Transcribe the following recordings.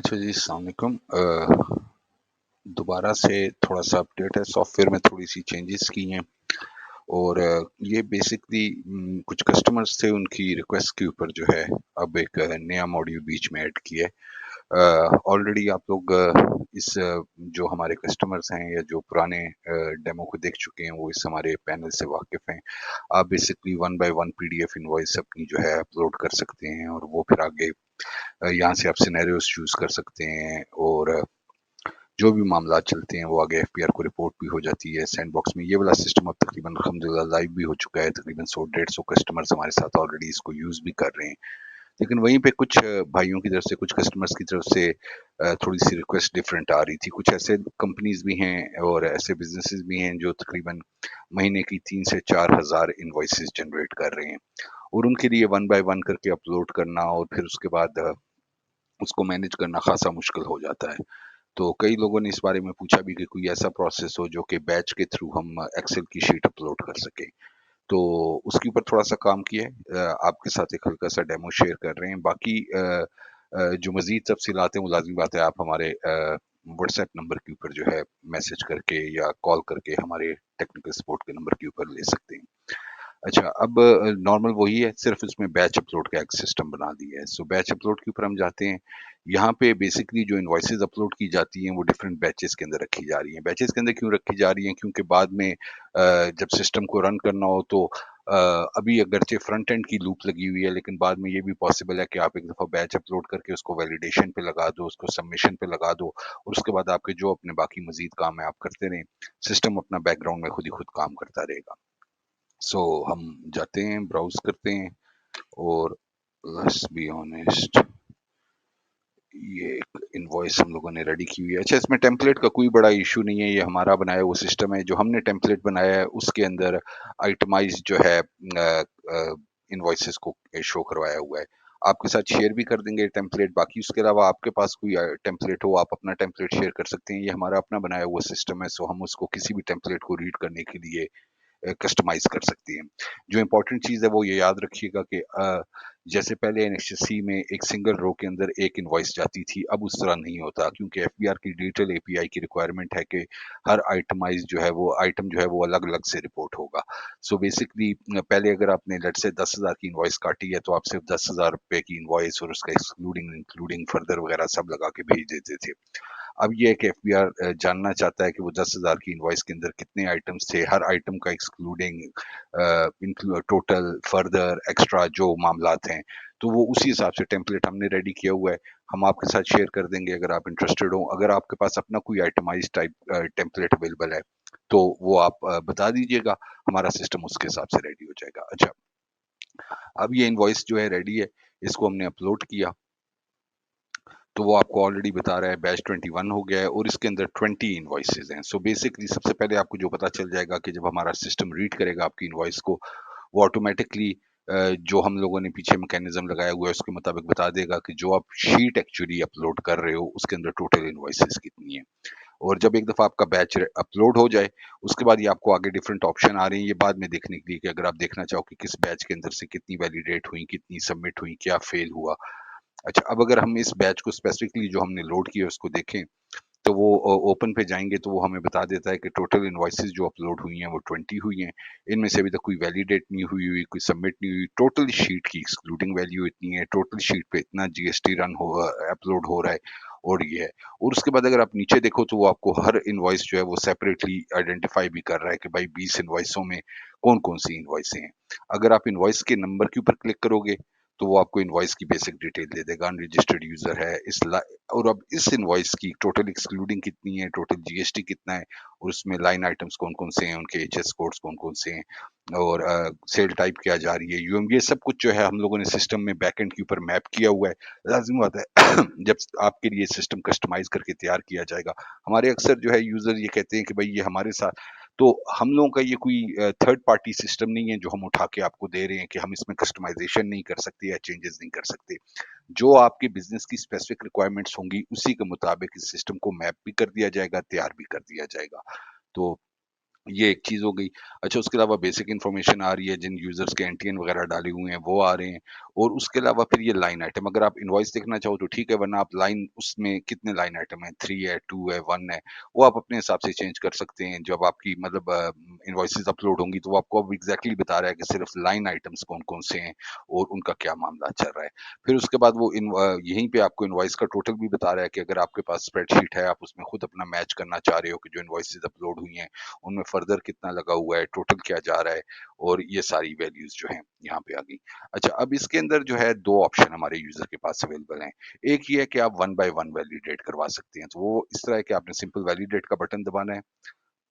अच्छा जी, अस्सलाम वालेकुम। दोबारा से थोड़ा-सा अपडेट है, सॉफ्टवेयर में थोड़ी-सी चेंजेस की हैं और ये बेसिकली कुछ कस्टमर्स थे, उनकी रिक्वेस्ट के ऊपर जो है अब एक नया मॉड्यूल बीच में ऐड किया है। ऑलरेडी आप लोग जो हमारे कस्टमर्स हैं या जो पुराने डेमो को देख चुके हैं, वो इस हमारे पैनल से वाकिफ़ हैं। आप basically one by one PDF invoice अपनी जो है अपलोड कर सकते हैं और वो फिर आगे यहाँ से आप सिनेरियोज़ चूज़ कर सकते हैं और जो भी मामलात चलते हैं वो आगे एफपीआर को रिपोर्ट भी हो जाती है सैंडबॉक्स में। ये वाला सिस्टम अब तकरीबन अल्हम्दुलिल्लाह लाइव भी हो चुका है। तकरीबन 100-150 कस्टमर्स हमारे साथ ऑलरेडी इसको यूज़ भी कर रहे हैं। लेकिन वहीं पे कुछ भाइयों की तरफ से, कुछ कस्टमर्स की तरफ से थोड़ी-सी रिक्वेस्ट डिफरेंट आ रही थी। कुछ ऐसे कंपनीज़ भी हैं और ऐसे बिज़नेसेस भी हैं जो तकरीबन महीने की 3 से 4 हज़ार इनवॉइसेज़ जनरेट कर रहे हैं और उनके लिए वन बाय वन करके अपलोड करना और फिर उसके बाद उसको मैनेज करना ख़ासा मुश्किल हो जाता है। तो कई लोगों ने इस बारे में पूछा भी कि कोई ऐसा प्रोसेस हो जो कि बैच के थ्रू हम एक्सेल की शीट अपलोड कर सकें। तो उसके ऊपर थोड़ा-सा काम किया है। आपके साथ एक हल्का-सा डेमो शेयर कर रहे हैं। बाकी जो मज़ीद तफ़सीलात हैं वो लाज़मी बात है आप हमारे व्हाट्सएप नंबर के ऊपर जो है मैसेज करके या कॉल करके हमारे टेक्निकल सपोर्ट के नंबर के ऊपर ले सकते हैं। अच्छा, अब नॉर्मल वही है, सिर्फ़ इसमें बैच अपलोड का एक सिस्टम बना दिया है। सो बैच अपलोड के ऊपर हम जाते हैं। यहाँ पे बेसिकली जो इनवॉइसेज़ अपलोड की जाती हैं, वो डिफरेंट बैचेज़ के अंदर रखी जा रही हैं। बैचेज़ के अंदर क्यों रखी जा रही हैं? क्योंकि बाद में जब सिस्टम को रन करना हो तो अ, अभी अगरचे फ्रंट एंड की लूप लगी हुई है, लेकिन बाद में ये भी पॉसिबल है कि आप एक दफ़ा बैच अपलोड करके उसको वैलिडेशन पे लगा दो, उसको सबमिशन पे लगा दो और उसके बाद आपके जो अपने बाकी मज़ीद काम है, आप करते रहें। सिस्टम अपना बैकग्राउंड में खुद ही खुद काम करता रहेगा। सो हम जाते हैं, ब्राउज़ करते हैं और लेट्स बी ऑनेस्ट, ये एक इनवॉइस हम लोगों ने रेडी की हुई है। अच्छा, इसमें टेम्पलेट का कोई बड़ा इश्यू नहीं है, ये हमारा बनाया हुआ सिस्टम है। जो हमने टेम्पलेट बनाया है उसके अंदर आइटमाइज़ जो है इनवॉइसेज़ को शो करवाया हुआ है। आपके साथ शेयर भी कर देंगे टेम्पलेट। बाकी उसके अलावा आपके पास कोई टेम्पलेट हो, आप अपना टेम्पलेट शेयर कर सकते हैं। ये हमारा अपना बनाया हुआ सिस्टम है, सो हम उसको किसी भी टेम्पलेट को रीड करने के लिए कस्टमाइज़ कर सकती हैं। जो इम्पोर्टेंट चीज़ है वो ये याद रखिएगा कि जैसे पहले एनएक्सएससी में एक सिंगल रो के अंदर एक इनवॉइस जाती थी, अब उस तरह नहीं होता क्योंकि एफबीआर की डिजिटल एपीआई की रिक्वायरमेंट है कि हर आइटमाइज़ जो है वो आइटम जो है वो अलग-अलग से रिपोर्ट होगा। सो बेसिकली पहले अगर आपने लेट्स से 10,000 की इनवॉइस काटी है तो आप सिर्फ ₹10,000 की इनवॉइस और उसका एक्सक्लूडिंग, इंक्लूडिंग, फर्दर वगैरह सब लगा के भेज देते थे। अब ये है कि एफबीआर जानना चाहता है कि वो 10,000 की इनवॉइस के अंदर कितने आइटम्स थे, हर आइटम का एक्सक्लूडिंग, टोटल, फर्दर, एक्स्ट्रा जो मामलात हैं, तो वो उसी हिसाब से टेम्पलेट हमने रेडी किया हुआ है। हम आपके साथ शेयर कर देंगे अगर आप इंटरेस्टेड हो। अगर आपके पास अपना कोई आइटमाइज़ टाइप टेम्पलेट अवेलेबल है, तो वो आप बता दीजिएगा, हमारा सिस्टम उसके हिसाब से रेडी हो जाएगा। अच्छा, अब ये इनवॉइस जो है रेडी है, इसको हमने अपलोड किया। तो वो आपको ऑलरेडी बता रहा है बैच 21 हो गया है और इसके अंदर 20 इनवॉइसेस हैं। सो बेसिकली सबसे पहले आपको जो पता चल जाएगा कि जब हमारा सिस्टम रीड करेगा आपकी इनवॉइस को, वो ऑटोमेटिकली जो हम लोगों ने पीछे मैकेनिज्म लगाया हुआ है उसके मुताबिक बता देगा कि जो आप शीट एक्चुअली अपलोड कर रहे हो उसके अंदर टोटल इनवॉइसेस कितनी है। और जब एक दफ़ा आपका बैच अपलोड हो जाए, उसके बाद ये आपको आगे डिफरेंट ऑप्शन आ रहे हैं, ये बाद में देखने के लिए कि अगर आप देखना चाहो कि किस बैच के अंदर से कितनी वैलिडेट हुई, कितनी सबमिट हुई, क्या फेल हुआ। अच्छा, अब अगर हम इस बैच को स्पेसिफिकली जो हमने लोड किया है उसको देखें, तो वो ओपन पे जाएँगे तो वो हमें बता देता है कि टोटल इनवॉइसेज़ जो अपलोड हुई हैं वो 20 हुई हैं। इनमें से अभी तक कोई वैलिडेट नहीं हुई, कोई सबमिट नहीं हुई। टोटल शीट की एक्सक्लूडिंग वैल्यू इतनी है, टोटल शीट पे इतना जीएसटी रन हो अपलोड हो रहा है और ये है। और उसके बाद अगर आप नीचे देखो तो वो आपको हर इनवॉइस जो है वो सेपरेटली आइडेंटिफाई भी कर रहा है कि भाई 20 इनवॉइसों में कौन-कौन सी इनवॉइसें हैं। अगर आप इनवॉइस के नंबर के ऊपर क्लिक करोगे, तो वो आपको इनवॉइस की बेसिक डिटेल दे देगा, अनरजिस्टर्ड यूज़र है, और अब इस इनवॉइस की टोटल एक्सक्लूडिंग कितनी है, टोटल जीएसटी कितना है और उसमें लाइन आइटम्स कौन-कौन से हैं, उनके एचएस कोड्स कौन-कौन से हैं और सेल टाइप क्या जा रही है, यूएम, ये सब कुछ जो है हम लोगों ने सिस्टम में बैकएंड के ऊपर मैप किया हुआ है। लाज़िम बात है जब आपके लिए सिस्टम कस्टमाइज़ करके तैयार किया जाएगा। हमारे अक्सर जो है यूज़र ये कहते हैं कि भई ये हमारे साथ, तो हम लोगों का ये कोई थर्ड पार्टी सिस्टम नहीं है जो हम उठा के आपको दे रहे हैं कि हम इसमें कस्टमाइज़ेशन नहीं कर सकते या चेंजेस नहीं कर सकते। जो आपके बिज़नेस की स्पेसिफिक रिक्वायरमेंट्स होंगी, उसी के मुताबिक इस सिस्टम को मैप भी कर दिया जाएगा, तैयार भी कर दिया जाएगा। तो ये एक चीज़ हो गई। अच्छा उसके अलावा बेसिक इन्फॉर्मेशन आ रही है, जिन यूज़र्स के एनटीएन वगैरह डाले हुए हैं वो आ रहे हैं और उसके अलावा फिर ये लाइन आइटम अगर आप इनवॉइस देखना चाहो तो ठीक है, वरना आप लाइन उसमें कितने लाइन आइटम है 3 है, 2 है, 1 है, वो आप अपने हिसाब से चेंज कर सकते हैं। जब आपकी मतलब इनवॉइसेज़ अपलोड होंगी तो वो आपको अब एग्ज़ैक्टली बता रहा है कि सिर्फ लाइन आइटम्स कौन-कौन से हैं और उनका क्या मामला चल रहा है। फिर उसके बाद वो यहीं पे आपको इनवॉइस का टोटल भी बता रहा है कि अगर आपके पास स्प्रेडशीट है, आप उसमें खुद अपना मैच करना चाह रहे हो कि जो इनवॉइसेज़ अपलोड हुई हैं उनमें फर्दर कितना लगा हुआ है, टोटल क्या जा रहा है और ये सारी वैल्यूज़ जो हैं यहाँ पे आ गई। अच्छा अब इसके अंदर जो है 2 ऑप्शन हमारे यूज़र के पास अवेलेबल हैं। एक ये है कि आप वन बाय वन वैलिडेट करवा सकते हैं, तो वो इस तरह है कि आपने सिंपल वैलिडेट का बटन दबाना है,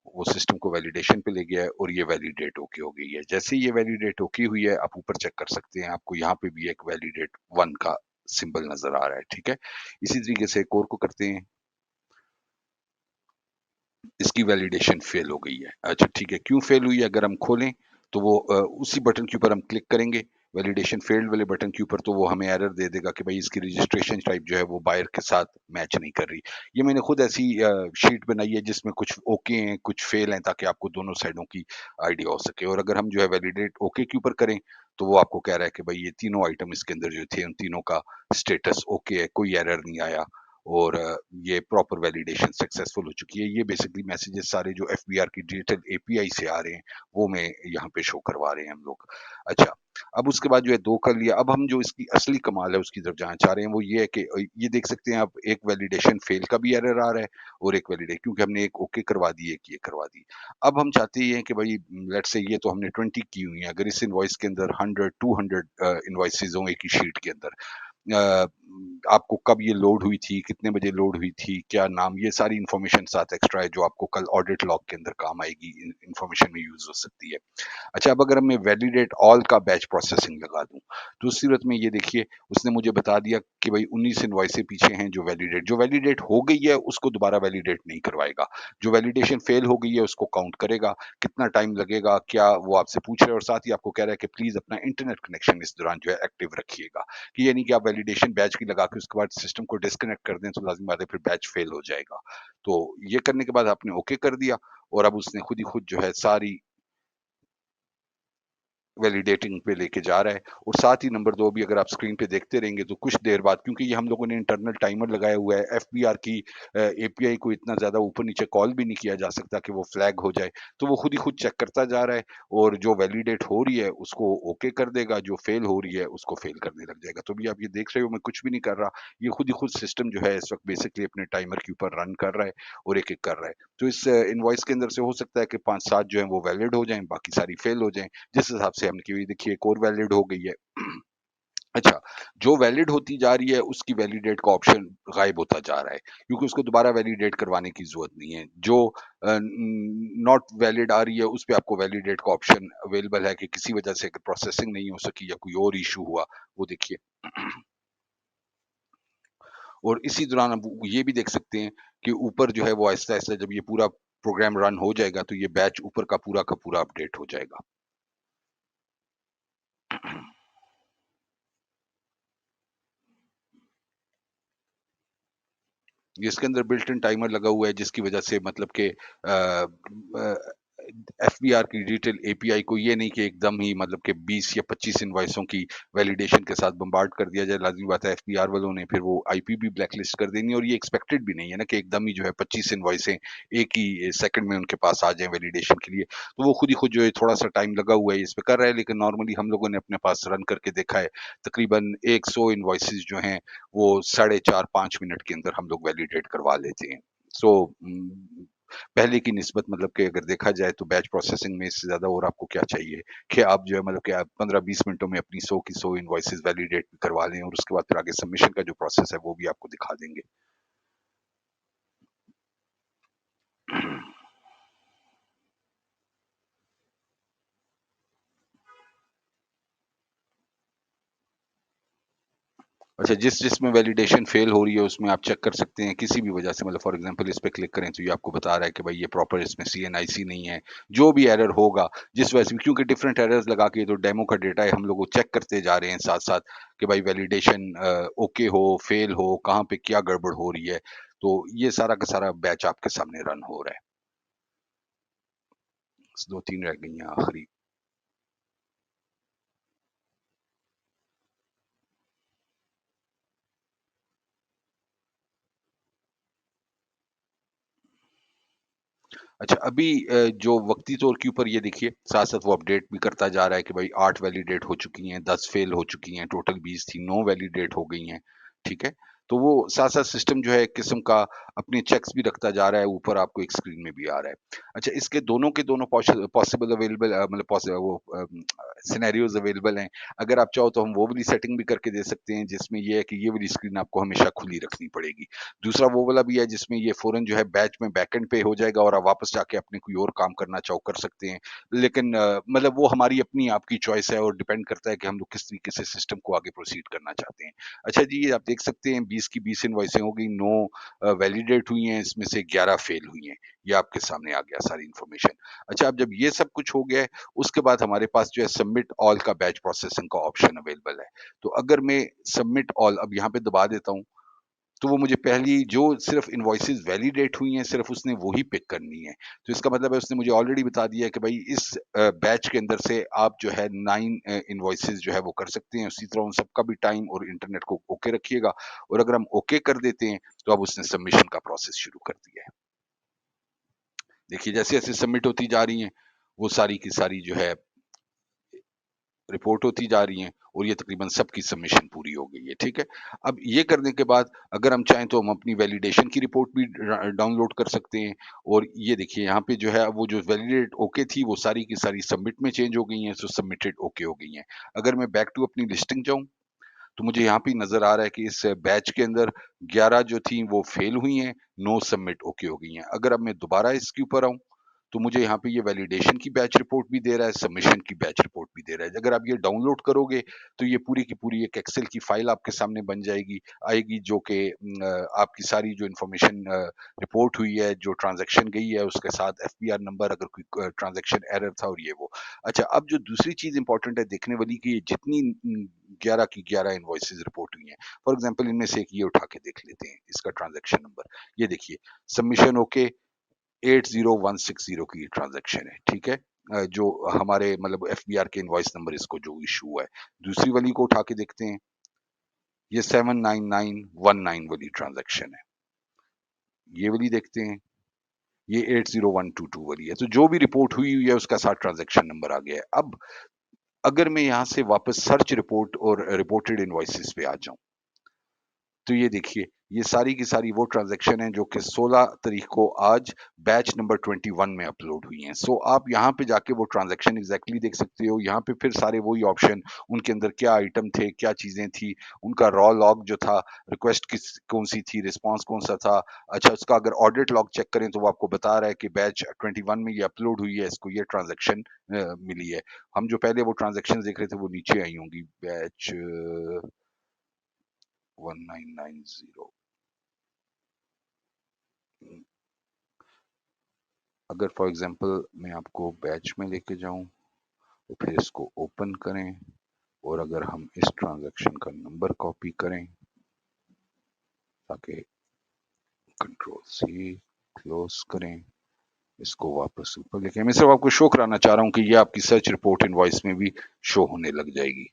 वो सिस्टम को वैलिडेशन पे ले गया है और ये वैलिडेट ओके हो गई है। जैसे ही ये वैलिडेट ओके हुई है, आप ऊपर चेक कर सकते हैं, आपको यहाँ पे भी एक वैलिडेट 1 का सिंबल नज़र आ रहा है, ठीक है? इसी तरीके से एक और को करते हैं। इसकी वैलिडेशन फेल हो गई है। अच्छा ठीक है, क्यों फेल हुई है अगर हम खोलें तो वो उसी बटन के ऊपर हम क्लिक करेंगे, वैलिडेशन फेल्ड वाले बटन के ऊपर तो वो हमें एरर दे देगा कि भाई इसकी रजिस्ट्रेशन टाइप जो है वो बायर के साथ मैच नहीं कर रही। ये मैंने खुद ऐसी शीट बनाई है जिसमें कुछ ओके हैं, कुछ फेल हैं ताकि आपको दोनों साइडों की आइडिया हो सके और अगर हम जो है वैलिडेट ओके के ऊपर करें, तो वो आपको कह रहा है कि भाई ये तीनों आइटम इसके अंदर जो थे उन तीनों का स्टेटस ओके है, कोई एरर नहीं आया। और ये प्रॉपर वैलिडेशन सक्सेसफुल हो चुकी है। ये बेसिकली मैसेजेस सारे जो एफबीआर की डिजिटल एपीआई से आ रहे हैं, वो मैं यहाँ पे शो करवा रहे हैं हम लोग। अच्छा, अब उसके बाद जो है 2 कर लिया, अब हम जो इसकी असली कमाल है उसकी तरफ जाना चाह रहे हैं, वो ये है कि ये देख सकते हैं आप एक वैलिडेशन फेल का भी एरर आ रहा है और एक वैलिडेट क्योंकि हमने एक ओके करवा दी, एक ये करवा दी। अब हम चाहते ये हैं कि भई लेट्स से ये तो हमने 20 की हुई है, अगर इस इनवॉइस के अंदर 100, 200 इनवॉइसेज़ हों एक ही शीट के अंदर, अ, आपको कब ये लोड हुई थी, कितने बजे लोड हुई थी, क्या नाम, ये सारी इन्फॉर्मेशन साथ एक्स्ट्रा है जो आपको कल ऑडिट लॉग के अंदर काम आएगी, इन्फॉर्मेशन में यूज़ हो सकती है। अच्छा अब अगर मैं वैलिडेट ऑल का बैच प्रोसेसिंग लगा दूँ, तो उस सूरत में ये देखिए उसने मुझे बता दिया कि भई 19 इनवॉइसें पीछे हैं जो वैलिडेट हो गई है उसको दोबारा वैलिडेट नहीं करवाएगा। जो वैलिडेशन फेल हो गई है उसको काउंट करेगा, कितना टाइम लगेगा, क्या वो आपसे पूछ रहा है और साथ ही आपको कह रहा है कि प्लीज़ अपना इंटरनेट कनेक्शन इस दौरान जो है एक्टिव रखिएगा। कि ये नहीं कि आप वैलिडेशन बैच की लगा के उसके बाद सिस्टम को डिस्कनेक्ट कर दें तो लाज़िम बात है फिर बैच फेल हो जाएगा। तो ये करने के बाद आपने ओके कर दिया और अब उसने खुद ही खुद जो है सारी वैलिडेटिंग पे लेके जा रहा है और साथ ही नंबर 2 भी अगर आप स्क्रीन पे देखते रहेंगे तो कुछ देर बाद क्योंकि ये हम लोगों ने इंटरनल टाइमर लगाया हुआ है एफबीआर की एपीआई को इतना ज़्यादा ऊपर-नीचे कॉल भी नहीं किया जा सकता कि वो फ्लैग हो जाए। तो वो खुद ही खुद चेक करता जा रहा है और जो वैलिडेट हो रही है उसको ओके कर देगा, जो फेल हो रही है उसको फेल करने लग जाएगा। तो अभी आप ये देख रहे हो मैं कुछ भी नहीं कर रहा, ये खुद ही खुद सिस्टम जो है इस वक़्त बेसिकली अपने टाइमर के ऊपर रन कर रहा है और एक-एक कर रहा है। तो इस इनवॉइस के अंदर से हो सकता है कि 5-7 जो हैं वो वैलिड हो जाएँ, बाकी सारी फेल हो जाएँ। जिस हिसाब से हमने की हुई देखिए एक और वैलिड हो गई है। अच्छा, जो वैलिड होती जा रही है उसकी वैलिडेट का ऑप्शन गायब होता जा रहा है, क्योंकि उसको दोबारा वैलिडेट करवाने की ज़रूरत नहीं है। जो नॉट वैलिड आ रही है उस पे आपको वैलिडेट का ऑप्शन अवेलेबल है कि किसी वजह से प्रोसेसिंग नहीं हो सकी या कोई और इश्यू हुआ, वो देखिए। और इसी दौरान आप ये भी देख सकते हैं कि ऊपर जो है वो आहिस्ता-आहिस्ता जब ये पूरा प्रोग्राम रन हो जाएगा तो ये बैच ऊपर का पूरा अपडेट हो जाएगा। इसके अंदर बिल्ट इन टाइमर लगा हुआ है जिसकी वजह से मतलब कि एफबीआर की डिजिटल एपीआई को ये नहीं कि एकदम ही मतलब कि 20 या 25 इनवॉइसों की वैलिडेशन के साथ बम्बार्ड कर दिया जाए। लाज़िमी बात है एफबीआर वालों ने फिर वो आईपी भी ब्लैकलिस्ट कर देनी और ये एक्सपेक्टेड भी नहीं है ना कि एकदम ही जो है 25 इनवॉइसें एक ही सेकंड में उनके पास आ जाएँ वैलिडेशन के लिए। तो वो खुद ही खुद जो है थोड़ा-सा टाइम लगा हुआ है इस पे कर रहा है लेकिन नॉर्मली हम लोगों ने अपने पास रन करके देखा है, तकरीबन 100 इनवॉइसेज़ जो हैं वो साढ़े 4-5 मिनट के अंदर हम लोग वैलिडेट करवा लेते हैं। सो पहले की निस्बत मतलब कि अगर देखा जाए तो बैच प्रोसेसिंग में इससे ज़्यादा और आपको क्या चाहिए कि आप जो है मतलब कि आप 15-20 मिनटों में अपनी 100 की 100 इनवॉइसेस वैलिडेट करवा लें और उसके बाद फिर आगे सबमिशन का जो प्रोसेस है वो भी आपको दिखा देंगे। अच्छा, जिसमें वैलिडेशन फ़ेल हो रही है, उसमें आप चेक कर सकते हैं किसी भी वजह से मतलब फ़ॉर एग्ज़ाम्पल इस पे क्लिक करें तो ये आपको बता रहा है कि भाई ये प्रॉपर इसमें सीएनआईसी नहीं है। जो भी एरर होगा, जिस वजह से क्योंकि डिफरेंट एरर्स लगा के जो डेमो का डेटा है हम लोग वो चेक करते जा रहे हैं साथ-साथ कि भाई वैलिडेशन ओके हो, फ़ेल हो, कहाँ पे क्या गड़बड़ हो रही है। तो ये सारा का सारा बैच आपके सामने रन हो रहा है। 2-3 रह गई हैं आखिरी। अच्छा, अभी जो वक़्ती तौर के ऊपर ये देखिए, साथ-साथ वो अपडेट भी करता जा रहा है कि भाई 8 वैलिडेट हो चुकी हैं, 10 फेल हो चुकी हैं, टोटल 20 थी, 9 वैलिडेट हो गई हैं, ठीक है? तो वो साथ-साथ सिस्टम जो है एक किस्म का अपने चेक्स भी रखता जा रहा है, ऊपर आपको एक स्क्रीन में भी आ रहा है। अच्छा, इसके दोनों के दोनों पॉसिबल अवेलेबल मतलब वो सिनेरियोज़ अवेलेबल हैं। अगर आप चाहो तो हम वो वाली सेटिंग भी करके दे सकते हैं, जिसमें ये है कि ये वाली स्क्रीन आपको हमेशा खुली रखनी पड़ेगी। दूसरा वो वाला भी है जिसमें ये फ़ौरन जो है बैच में बैकएंड पे हो जाएगा और आप वापस जाके अपने कोई और काम करना चाहो कर सकते हैं। लेकिन मतलब वो हमारी अपनी आपकी चॉइस है और डिपेंड करता है कि हम लोग किस तरीके से सिस्टम को आगे प्रोसीड करना चाहते हैं। अच्छा जी, ये आप देख सकते हैं 20 की 20 इनवॉइसें हो गई, 9 वैलिडेट हुई हैं, इसमें से 11 फेल हुई हैं। ये आपके सामने आ गया सारी इन्फॉर्मेशन। अच्छा, अब जब ये सब कुछ हो गया है, उसके बाद हमारे पास जो है सबमिट ऑल का बैच प्रोसेसिंग का ऑप्शन अवेलेबल है। तो अगर मैं सबमिट ऑल अब यहाँ पे दबा देता हूँ, तो वो मुझे पहली जो सिर्फ़ इनवॉइसेज़ वैलिडेट हुई हैं, सिर्फ़ उसने वो ही पिक करनी है। तो इसका मतलब है उसने मुझे ऑलरेडी बता दिया है कि भई इस बैच के अंदर से आप जो है 9 इनवॉइसेज़ जो है वो कर सकते हैं। उसी तरह उन सबका भी टाइम और इंटरनेट को ओके रखिएगा और अगर हम ओके कर देते हैं, तो अब उसने सबमिशन का प्रोसेस शुरू कर दिया है। देखिए जैसे-जैसे सबमिट होती जा रही हैं, वो सारी की सारी जो है रिपोर्ट होती जा रही हैं और ये तकरीबन सबकी सबमिशन पूरी हो गई है, ठीक है? अब ये करने के बाद अगर हम चाहें तो हम अपनी वैलिडेशन की रिपोर्ट भी डाउनलोड कर सकते हैं और ये देखिए यहाँ पे जो है वो जो वैलिडेट ओके थी वो सारी की सारी सबमिट में चेंज हो गई हैं, सो सबमिटेड ओके हो गई हैं। अगर मैं बैक टू अपनी लिस्टिंग जाऊँ, तो मुझे यहाँ पे नज़र आ रहा है कि इस बैच के अंदर 11 जो थी वो फेल हुई हैं, 9 सबमिट ओके हो गई हैं। अगर अब मैं दोबारा इसके ऊपर आऊँ, तो मुझे यहाँ पे ये वैलिडेशन की बैच रिपोर्ट भी दे रहा है, सबमिशन की बैच रिपोर्ट भी दे रहा है। अगर आप ये डाउनलोड करोगे, तो ये पूरी की पूरी एक एक्सेल की फाइल आपके सामने बन जाएगी आएगी जो कि आपकी सारी जो इन्फॉर्मेशन रिपोर्ट हुई है, जो ट्रांज़ैक्शन गई है, उसके साथ एफबीआर नंबर अगर कोई ट्रांज़ैक्शन एरर था और ये वो। अच्छा, अब जो दूसरी चीज़ इम्पोर्टेंट है देखने वाली कि ये जितनी 11 की 11 इनवॉइसेज़ रिपोर्ट हुई हैं। फॉर एग्ज़ाम्पल इनमें से एक ये उठा के देख लेते हैं, इसका ट्रांज़ैक्शन नंबर। ये देखिए, सबमिशन ओके 80160 की ट्रांज़ैक्शन है, ठीक है? जो हमारे मतलब एफबीआर के इनवॉइस नंबर इसको जो इश्यू हुआ है। दूसरी वाली को उठा के देखते हैं, ये 79919 वाली ट्रांज़ैक्शन है। ये वाली देखते हैं, ये 80122 वाली है। तो जो भी रिपोर्ट हुई हुई है उसका साथ ट्रांज़ैक्शन नंबर आ गया है। अब अगर मैं यहाँ से वापस सर्च रिपोर्ट और रिपोर्टेड इनवॉइसेज़ पे आ जाऊँ, तो ये देखिए, ये सारी की सारी वो ट्रांज़ैक्शन हैं जो कि 16 तारीख को आज बैच नंबर 21 में अपलोड हुई हैं। सो आप यहाँ पे जाके वो ट्रांज़ैक्शन एग्ज़ैक्टली देख सकते हो। यहाँ पे फिर सारे वही ऑप्शन, उनके अंदर क्या आइटम थे, क्या चीज़ें थी, उनका रॉ लॉग जो था, रिक्वेस्ट कौन-सी थी, रिस्पॉन्स कौन-सा था। अच्छा, उसका अगर ऑडिट लॉग चेक करें तो वो आपको बता रहा है कि बैच 21 में ये अपलोड हुई है, इसको ये ट्रांज़ैक्शन मिली है। हम जो पहले वो ट्रांज़ैक्शंस देख रहे थे वो नीचे आई होंगी बैच 1990। अगर फॉर एग्जांपल मैं आपको बैच में लेके जाऊं तो फिर इसको ओपन करें और अगर हम इस ट्रांजैक्शन का नंबर कॉपी करें ताकि कंट्रोल सी क्लोज करें, इसको वापस ऊपर लेके मैं सिर्फ आपको शो कराना चाह रहा हूं कि ये आपकी सर्च रिपोर्ट इनवॉइस में भी शो होने लग जाएगी।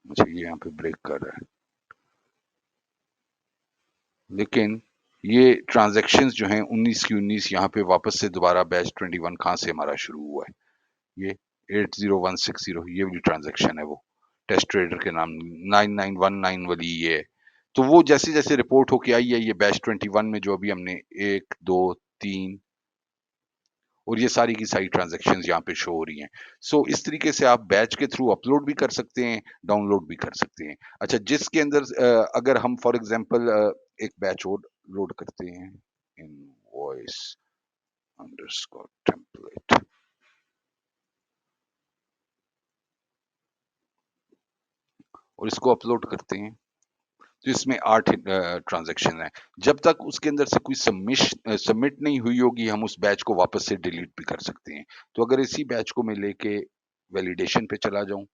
मुझे ये यहाँ पे ब्रेक कर रहा है लेकिन ये ट्रांजैक्शंस जो हैं 19 की 19 यहाँ पे वापस से दोबारा बैच 21 कहाँ से हमारा शुरू हुआ है, ये 80160 ये वाली ट्रांजैक्शन है वो टेस्ट ट्रेडर के नाम 9919 वाली ये है। तो वो जैसे जैसे रिपोर्ट होके आई है ये बैच 21 में जो अभी हमने 1 2 3 और ये सारी की सारी ट्रांजैक्शंस यहाँ पे शो हो रही हैं। सो इस तरीके से आप बैच के थ्रू अपलोड भी कर सकते हैं, डाउनलोड भी कर सकते हैं। अच्छा, जिसके अंदर अगर हम फॉर एग्जांपल एक बैच और लोड करते हैं, इनवॉइस अंडरस्कोर टेम्पलेट और इसको अपलोड करते हैं, तो इसमें 8 ट्रांज़ैक्शन हैं। जब तक उसके अंदर से कोई सबमिट नहीं हुई होगी, हम उस बैच को वापस से डिलीट भी कर सकते हैं। तो अगर इसी बैच को मैं लेके वैलिडेशन पे चला जाऊँ,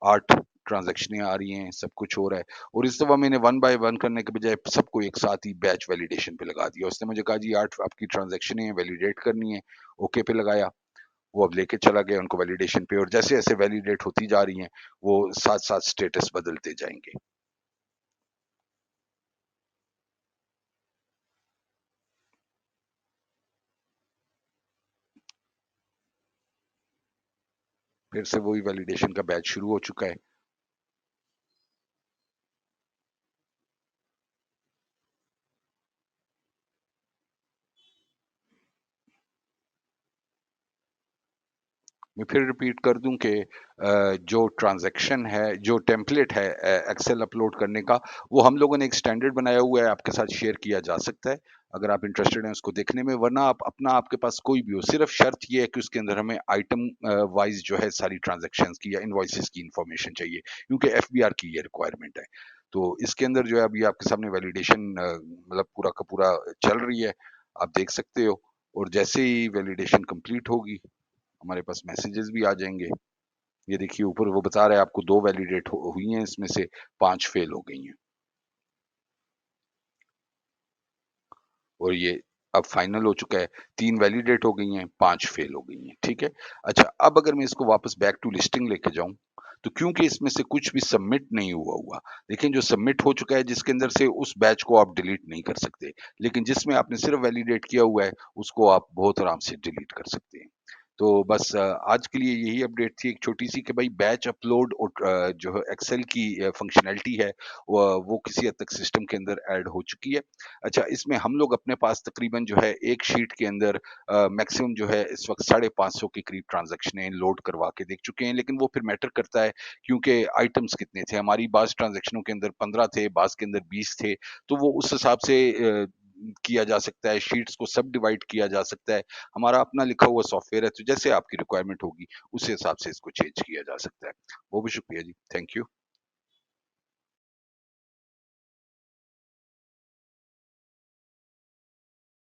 8 ट्रांज़ैक्शनें आ रही हैं, सब कुछ हो रहा है और इस दफ़ा मैंने वन बाय वन करने के बजाय सबको एक साथ ही बैच वैलिडेशन पे लगा दिया। उसने मुझे कहा जी 8 आपकी ट्रांज़ैक्शनें हैं, वैलिडेट करनी है, ओके पे लगाया। वो अब लेके चला गया उनको वैलिडेशन पे और जैसे-जैसे वैलिडेट होती जा रही हैं, वो साथ-साथ स्टेटस बदलते जाएँगे। फिर से वही वैलिडेशन का बैच शुरू हो चुका है। मैं फिर रिपीट कर दूं कि जो ट्रांजैक्शन है, जो टेम्पलेट है एक्सेल अपलोड करने का, वो हम लोगों ने एक स्टैंडर्ड बनाया हुआ है, आपके साथ शेयर किया जा सकता है, अगर आप इंटरेस्टेड हैं उसको देखने में, वरना आप अपना आपके पास कोई भी हो, सिर्फ शर्त ये है कि उसके अंदर हमें आइटम वाइज जो है सारी ट्रांजैक्शंस की या इनवॉइसेस की इंफॉर्मेशन चाहिए, क्योंकि एफबीआर की ये रिक्वायरमेंट है। तो इसके अंदर जो है अभी आपके सामने वैलिडेशन मतलब पूरा का पूरा चल रही है, आप देख सकते हो और जैसे ही वैलिडेशन कंप्लीट होगी हमारे पास मैसेजेस भी आ जाएँगे। ये देखिए ऊपर वो बता रहा है आपको 2 वैलिडेट हो हुई हैं, इसमें से 5 फेल हो गई हैं और ये अब फाइनल हो चुका है, 3 वैलिडेट हो गई हैं, 5 फेल हो गई हैं, ठीक है? अच्छा, अब अगर मैं इसको वापस बैक टू लिस्टिंग लेके जाऊँ, तो क्योंकि इसमें से कुछ भी सबमिट नहीं हुआ, लेकिन जो सबमिट हो चुका है जिसके अंदर से उस बैच को आप डिलीट नहीं कर सकते, लेकिन जिसमें आपने सिर्फ वैलिडेट किया हुआ है, उसको आप बहुत आराम से डिलीट कर सकते हैं। तो बस आज के लिए यही अपडेट थी एक छोटी-सी कि भाई बैच अपलोड और जो है एक्सेल की फंक्शनैलिटी है वो किसी हद तक सिस्टम के अंदर ऐड हो चुकी है। अच्छा इसमें हम लोग अपने पास तकरीबन जो है एक शीट के अंदर मैक्सिमम जो है इस वक़्त 550 के करीब ट्रांज़ैक्शनें लोड करवा के देख चुके हैं, लेकिन वो फिर मैटर करता है क्योंकि आइटम्स कितने थे, हमारी बाज़ ट्रांज़ैक्शनों के अंदर 15 थे, बाज़ के अंदर 20 थे, तो वो उस हिसाब से किया जा सकता है, शीट्स को सब डिवाइड किया जा सकता है। हमारा अपना लिखा हुआ सॉफ्टवेयर है, तो जैसे आपकी रिक्वायरमेंट होगी, उस हिसाब से इसको चेंज किया जा सकता है। बहुत-बहुत शुक्रिया जी। Thank you.